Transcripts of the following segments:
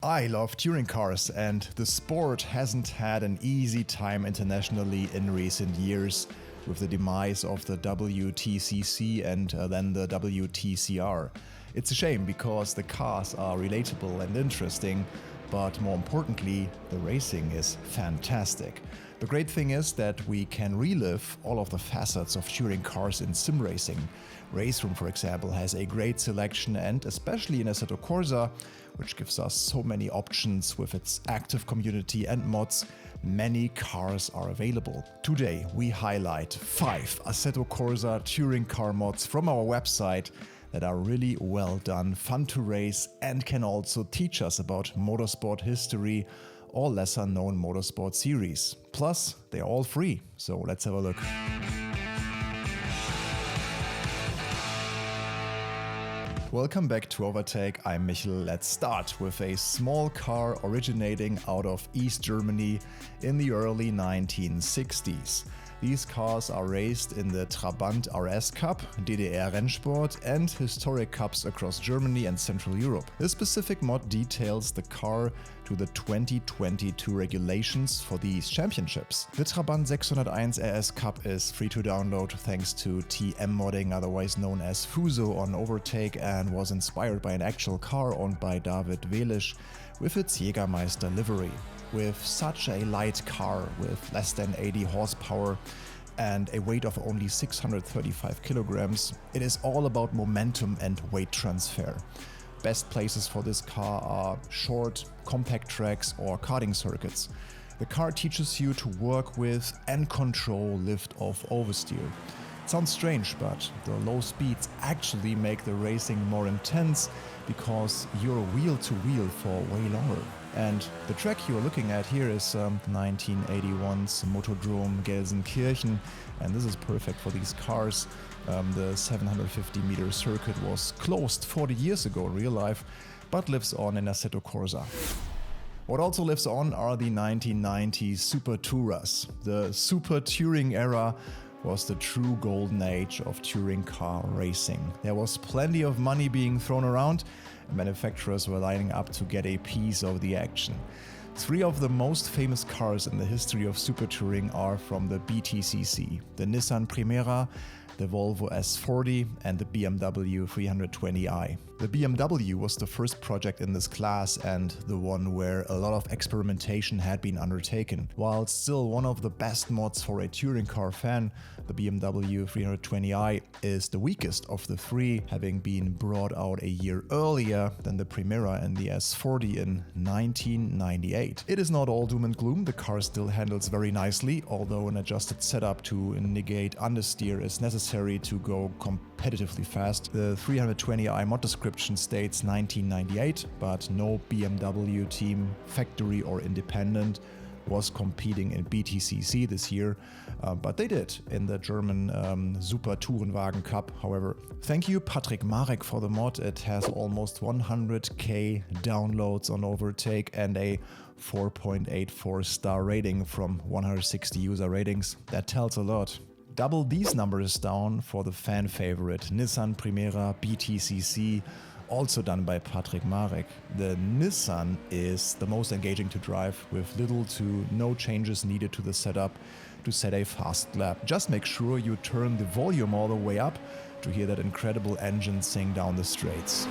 I love touring cars, and the sport hasn't had an easy time internationally in recent years, with the demise of the WTCC and then the WTCR. It's a shame because the cars are relatable and interesting, but more importantly, the racing is fantastic. The great thing is that we can relive all of the facets of touring cars in sim racing. Race Room, for example, has a great selection, and especially in Assetto Corsa, which gives us so many options with its active community and mods, many cars are available. Today we highlight 5 Assetto Corsa touring car mods from our website that are really well done, fun to race, and can also teach us about motorsport history or lesser known motorsport series. Plus, they're all free, so let's have a look. Welcome back to Overtake, I'm Michel. Let's start with a small car originating out of East Germany in the early 1960s. These cars are raced in the Trabant RS Cup, DDR Rennsport, and historic cups across Germany and Central Europe. This specific mod details the car to the 2022 regulations for these championships. The Trabant 601 RS Cup is free to download thanks to TM modding, otherwise known as Fuso, on Overtake, and was inspired by an actual car owned by David Welisch with its Jägermeister livery. With such a light car with less than 80 horsepower and a weight of only 635 kilograms, it is all about momentum and weight transfer. Best places for this car are short, compact tracks or karting circuits. The car teaches you to work with and control lift-off oversteer. It sounds strange, but the low speeds actually make the racing more intense because you're wheel to wheel for way longer. And the track you're looking at here is 1981's Motodrom Gelsenkirchen, and this is perfect for these cars. The 750 meter circuit was closed 40 years ago in real life, but lives on in Assetto Corsa. What also lives on are the 1990s Supertourers. The Super Touring era was the true golden age of touring car racing. There was plenty of money being thrown around, and manufacturers were lining up to get a piece of the action. 3 of the most famous cars in the history of super touring are from the BTCC: the Nissan Primera, the Volvo S40 and the BMW 320i. The BMW was the first project in this class and the one where a lot of experimentation had been undertaken. While still one of the best mods for a touring car fan, the BMW 320i is the weakest of the 3, having been brought out a year earlier than the Primera and the S40 in 1998. It is not all doom and gloom, the car still handles very nicely, although an adjusted setup to negate understeer is necessary to go competitively fast. The 320i mod description states 1998, but no BMW team, factory or independent, was competing in BTCC this year, but they did in the German Supertourenwagen Cup, however. Thank you Patrick Marek for the mod. It has almost 100k downloads on Overtake and a 4.84 star rating from 160 user ratings. That tells a lot. Double these numbers down for the fan favorite Nissan Primera BTCC, also done by Patrick Marek. The Nissan is the most engaging to drive, with little to no changes needed to the setup to set a fast lap. Just make sure you turn the volume all the way up to hear that incredible engine sing down the straights.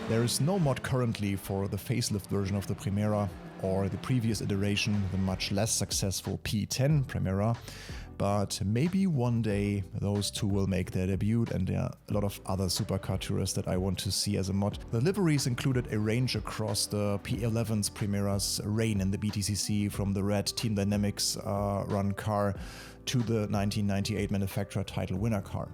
There is no mod currently for the facelift version of the Primera or the previous iteration, the much less successful P10 Primera, but maybe one day those two will make their debut, and there are a lot of other supercar tourists that I want to see as a mod. The liveries included a range across the P11's Primera's reign in the BTCC, from the red Team Dynamics run car to the 1998 manufacturer title winner car.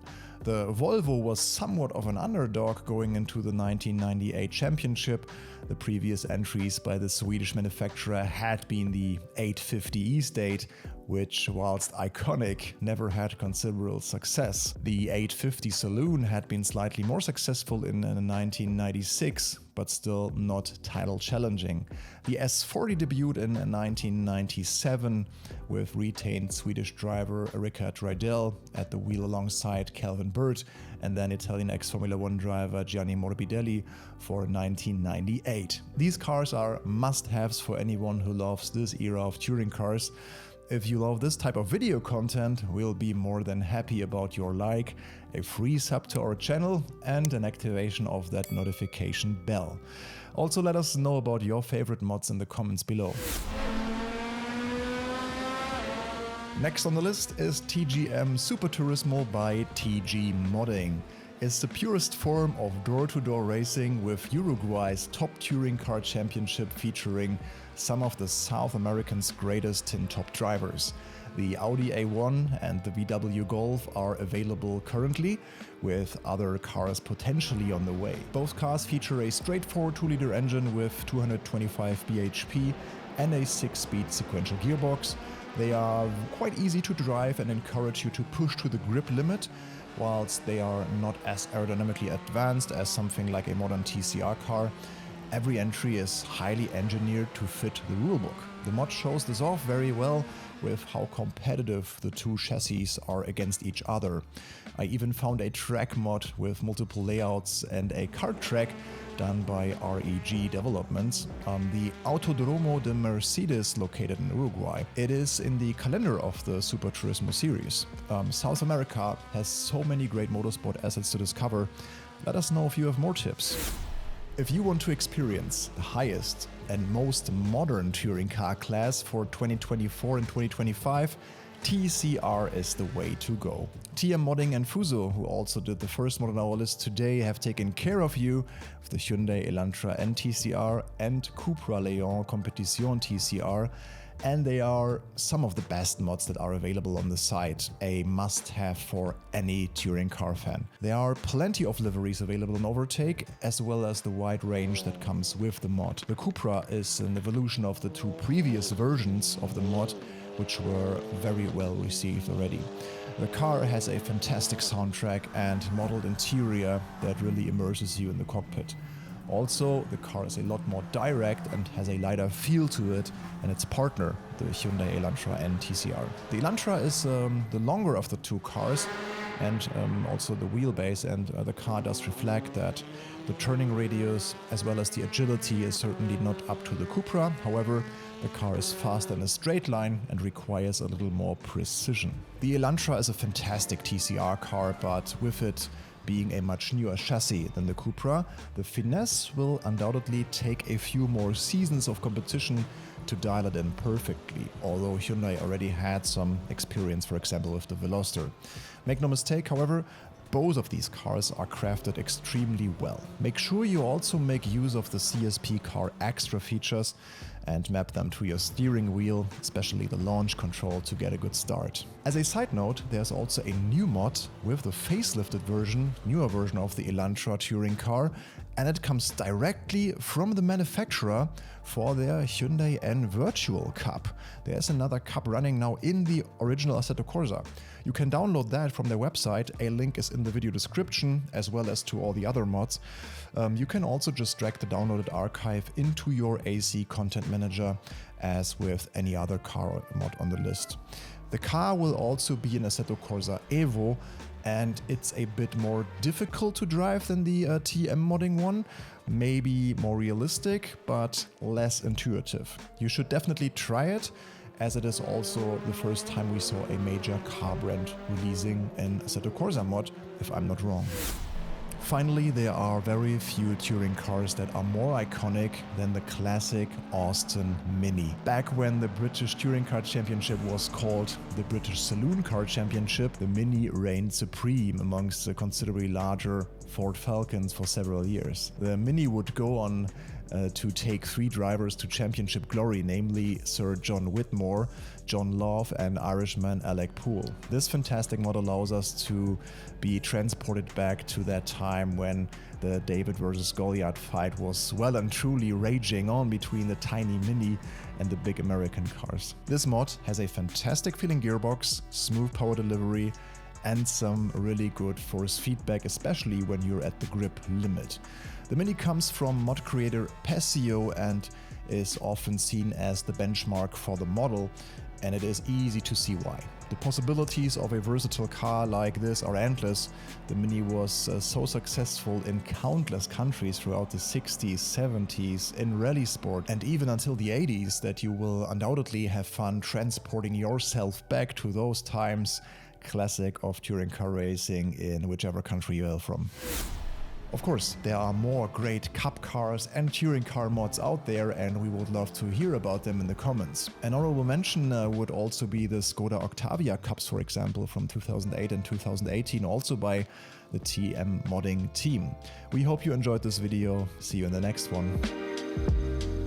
The Volvo was somewhat of an underdog going into the 1998 championship. The previous entries by the Swedish manufacturer had been the 850 E-State, which, whilst iconic, never had considerable success. The 850 Saloon had been slightly more successful in 1996, but still not title challenging. The S40 debuted in 1997 with retained Swedish driver Rickard Rydell at the wheel alongside Calvin Bird, and then Italian ex-Formula 1 driver Gianni Morbidelli for 1998. These cars are must-haves for anyone who loves this era of touring cars. If you love this type of video content, we'll be more than happy about your like, a free sub to our channel, and an activation of that notification bell. Also, let us know about your favorite mods in the comments below. Next on the list is TGM Superturismo by TG Modding. It's the purest form of door-to-door racing with Uruguay's top touring car championship featuring some of the South American's greatest tin top drivers. The Audi A1 and the VW Golf are available currently, with other cars potentially on the way. Both cars feature a straightforward 2-liter engine with 225 bhp and a 6-speed sequential gearbox. They are quite easy to drive and encourage you to push to the grip limit, whilst they are not as aerodynamically advanced as something like a modern TCR car. Every entry is highly engineered to fit the rulebook. The mod shows this off very well with how competitive the two chassis are against each other. I even found a track mod with multiple layouts and a kart track done by REG Developments, the Autodromo de Mercedes located in Uruguay. It is in the calendar of the Superturismo series. South America has so many great motorsport assets to discover. Let us know if you have more tips. If you want to experience the highest and most modern touring car class for 2024 and 2025, TCR is the way to go. TM Modding and Fuso, who also did the first mod on our list today, have taken care of you with the Hyundai Elantra N TCR and Cupra Leon Competition TCR, and they are some of the best mods that are available on the site, a must-have for any touring car fan. There are plenty of liveries available on Overtake, as well as the wide range that comes with the mod. The Cupra is an evolution of the two previous versions of the mod, which were very well received already. The car has a fantastic soundtrack and modeled interior that really immerses you in the cockpit. Also, the car is a lot more direct and has a lighter feel to it than its partner, the Hyundai Elantra N TCR. The Elantra is the longer of the two cars, and also the wheelbase, and the car does reflect that. The turning radius as well as the agility is certainly not up to the Cupra. However, the car is fast in a straight line and requires a little more precision. The Elantra is a fantastic TCR car, but with it being a much newer chassis than the Cupra, the finesse will undoubtedly take a few more seasons of competition to dial it in perfectly, although Hyundai already had some experience, for example, with the Veloster. Make no mistake, however, both of these cars are crafted extremely well. Make sure you also make use of the CSP car extra features and map them to your steering wheel, especially the launch control, to get a good start. As a side note, there's also a new mod with the facelifted version, newer version of the Elantra touring car, and it comes directly from the manufacturer for their Hyundai N Virtual Cup. There's another cup running now in the original Assetto Corsa. You can download that from their website, a link is in the video description, as well as to all the other mods. You can also just drag the downloaded archive into your AC content manager, as with any other car mod on the list. The car will also be an Assetto Corsa Evo, and it's a bit more difficult to drive than the TM modding one. Maybe more realistic, but less intuitive. You should definitely try it, as it is also the first time we saw a major car brand releasing an Assetto Corsa mod, if I'm not wrong. Finally, there are very few touring cars that are more iconic than the classic Austin Mini. Back when the British Touring Car Championship was called the British Saloon Car Championship, the Mini reigned supreme amongst the considerably larger Ford Falcons for several years. The Mini would go on to take 3 drivers to championship glory, namely Sir John Whitmore, John Love and Irishman Alec Poole. This fantastic mod allows us to be transported back to that time when the David versus Goliath fight was well and truly raging on between the tiny Mini and the big American cars. This mod has a fantastic feeling gearbox, smooth power delivery, and some really good force feedback, especially when you're at the grip limit. The Mini comes from mod creator Passio and is often seen as the benchmark for the model, and it is easy to see why. The possibilities of a versatile car like this are endless. The Mini was so successful in countless countries throughout the 60s, 70s, in rally sport, and even until the 80s, that you will undoubtedly have fun transporting yourself back to those times. Classic of touring car racing in whichever country you hail from. Of course, there are more great cup cars and touring car mods out there, and we would love to hear about them in the comments. An honorable mention would also be the Skoda Octavia Cups, for example, from 2008 and 2018, also by the TM modding team. We hope you enjoyed this video. See you in the next one.